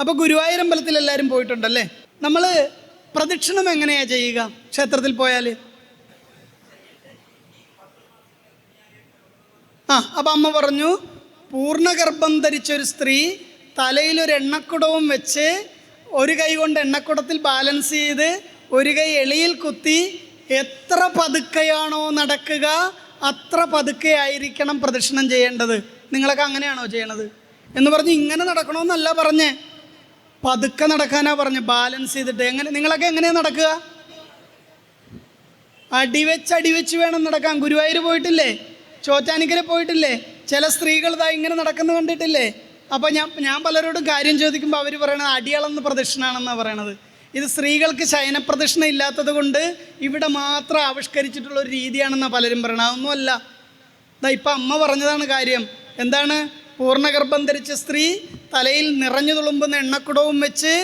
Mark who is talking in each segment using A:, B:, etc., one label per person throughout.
A: അപ്പോൾ ഗുരുവായൂരമ്പലത്തിൽ എല്ലാവരും പോയിട്ടുണ്ടല്ലേ? നമ്മൾ പ്രദക്ഷിണം എങ്ങനെയാണ് ചെയ്യുക ക്ഷേത്രത്തിൽ പോയാൽ? അപ്പം അമ്മ പറഞ്ഞു, പൂർണ്ണഗർഭം ധരിച്ചൊരു സ്ത്രീ തലയിലൊരു എണ്ണക്കുടവും വെച്ച് ഒരു കൈ കൊണ്ട് എണ്ണക്കുടത്തിൽ ബാലൻസ് ചെയ്ത് ഒരു കൈ എളിയിൽ കുത്തി എത്ര പതുക്കെയാണോ നടക്കുക അത്ര പതുക്കെ ആയിരിക്കണം പ്രദക്ഷിണം ചെയ്യേണ്ടത്. നിങ്ങളൊക്കെ അങ്ങനെയാണോ ചെയ്യണത് എന്ന് പറഞ്ഞ് ഇങ്ങനെ നടക്കണമെന്നല്ല പറഞ്ഞേ, പതുക്കെ നടക്കാനാ പറഞ്ഞ്, ബാലൻസ് ചെയ്തിട്ട്. നിങ്ങളൊക്കെ എങ്ങനെയാണ് നടക്കുക? അടിവെച്ച് വേണം നടക്കാൻ. ഗുരുവായൂർ പോയിട്ടില്ലേ? ചോറ്റാനിക്കര പോയിട്ടില്ലേ? ചില സ്ത്രീകൾ ഇതാ ഇങ്ങനെ നടക്കുന്ന കണ്ടിട്ടില്ലേ? അപ്പോൾ ഞാൻ പലരോടും കാര്യം ചോദിക്കുമ്പോൾ അവർ പറയണത് അടിയളന്ന് പ്രദക്ഷിണാണെന്നാണ് പറയണത്. ഇത് സ്ത്രീകൾക്ക് ശയനപ്രദക്ഷിണം ഇല്ലാത്തത് കൊണ്ട് ഇവിടെ മാത്രം ആവിഷ്കരിച്ചിട്ടുള്ളൊരു രീതിയാണെന്നാണ് പലരും പറയണത്. അതൊന്നുമല്ല. ഇപ്പം അമ്മ പറഞ്ഞതാണ് കാര്യം. എന്താണ്? പൂർണ്ണഗർഭം ധരിച്ച സ്ത്രീ തലയിൽ നിറഞ്ഞു തുളുമ്പുന്ന എണ്ണക്കുടവും വെച്ച്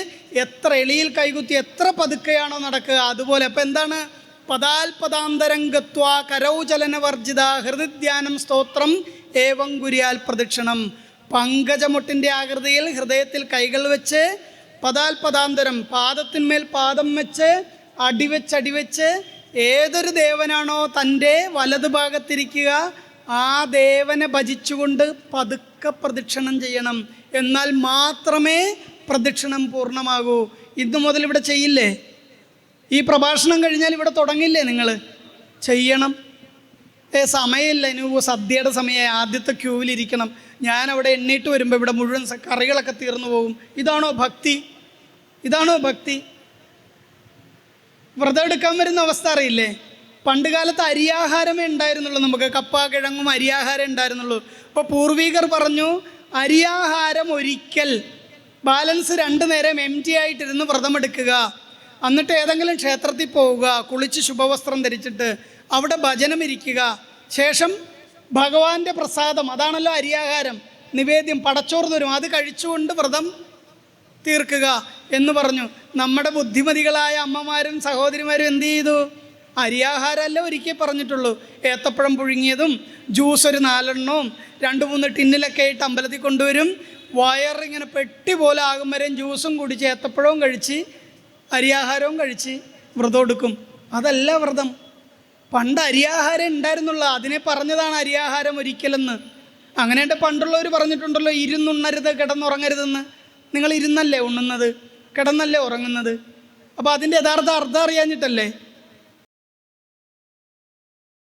A: എത്ര എളിയിൽ കൈകുത്തി എത്ര പതുക്കെയാണോ നടക്കുക അതുപോലെ. അപ്പം എന്താണ്? പദാൽപദാന്തരം ഗത്വാ കരൗചലനവർജിത ഹൃദധ്യാനം സ്തോത്രം ഏവം ഗുരിയാൽ പ്രദക്ഷിണം. പങ്കജമുട്ടിൻ്റെ ആകൃതിയിൽ ഹൃദയത്തിൽ കൈകൾ വെച്ച് പദാൽപദാന്തരം പാദത്തിന്മേൽ പാദം വെച്ച് അടിവെച്ച് ഏതൊരു ദേവനാണോ തൻ്റെ വലതുഭാഗത്തിരിക്കുക ആ ദേവനെ ഭജിച്ചുകൊണ്ട് പതുക്കെ പ്രദക്ഷിണം ചെയ്യണം. എന്നാൽ മാത്രമേ പ്രദക്ഷിണം പൂർണ്ണമാകൂ. ഇന്നു മുതൽ ഇവിടെ ചെയ്യില്ലേ? ഈ പ്രഭാഷണം കഴിഞ്ഞാൽ ഇവിടെ തുടങ്ങില്ലേ? നിങ്ങൾ ചെയ്യണം. സമയമില്ല, ഇനി സദ്യയുടെ സമയമായി, ആദ്യത്തെ ക്യൂവിലിരിക്കണം. ഞാനവിടെ എണ്ണീട്ട് വരുമ്പോൾ ഇവിടെ മുഴുവൻ കറികളൊക്കെ തീർന്നു പോകും. ഇതാണോ ഭക്തി? ഇതാണോ ഭക്തി? വ്രതം എടുക്കാൻ വരുന്ന അവസ്ഥ അറിയില്ലേ? പണ്ട് കാലത്ത് അരിയാഹാരമേ ഉണ്ടായിരുന്നുള്ളൂ. നമുക്ക് കപ്പ കിഴങ്ങും അരിയാഹാരം ഉണ്ടായിരുന്നുള്ളൂ. അപ്പോൾ പൂർവികർ പറഞ്ഞു, അരിയാഹാരം ഒരിക്കൽ, ബാലൻസ് 2 നേരം empty ആയിട്ടിരുന്ന് വ്രതമെടുക്കുക. എന്നിട്ട് ഏതെങ്കിലും ക്ഷേത്രത്തിൽ പോവുക, കുളിച്ച് ശുഭവസ്ത്രം ധരിച്ചിട്ട് അവിടെ ഭജനം ഇരിക്കുക. ശേഷം ഭഗവാന്റെ പ്രസാദം, അതാണല്ലോ അരിയാഹാരം, നിവേദ്യം, പടച്ചോറ് തരും, അത് കഴിച്ചുകൊണ്ട് വ്രതം തീർക്കുക എന്ന് പറഞ്ഞു. നമ്മുടെ ബുദ്ധിമതികളായ അമ്മമാരും സഹോദരിമാരും എന്ത് ചെയ്തു? അരിയാഹാരമല്ല ഒരിക്കൽ പറഞ്ഞിട്ടുള്ളൂ. ഏത്തപ്പഴം പുഴുങ്ങിയതും ജ്യൂസ് ഒരു 4 എണ്ണവും 2-3 ടിന്നിലൊക്കെ ആയിട്ട് അമ്പലത്തിൽ കൊണ്ടുവരും. വയറിങ്ങനെ പെട്ടി പോലെ ആകും വരെയും ജ്യൂസും കുടിച്ച് ഏത്തപ്പഴവും കഴിച്ച് അരിയാഹാരവും കഴിച്ച് വ്രതം എടുക്കും. അതല്ല വ്രതം. പണ്ട് അരിയാഹാരം ഉണ്ടായിരുന്നുള്ളൂ, അതിനെ പറഞ്ഞതാണ് അരിയാഹാരം ഒരിക്കലെന്ന്. അങ്ങനെയായിട്ട് പണ്ടുള്ളവർ പറഞ്ഞിട്ടുണ്ടല്ലോ, ഇരുന്നുണ്ണരുത് കിടന്നുറങ്ങരുതെന്ന്. നിങ്ങൾ ഇരുന്നല്ലേ ഉണ്ണുന്നത്, കിടന്നല്ലേ ഉറങ്ങുന്നത്? അപ്പോൾ അതിൻ്റെ യഥാർത്ഥ അർത്ഥം അറിയാഞ്ഞിട്ടല്ലേ?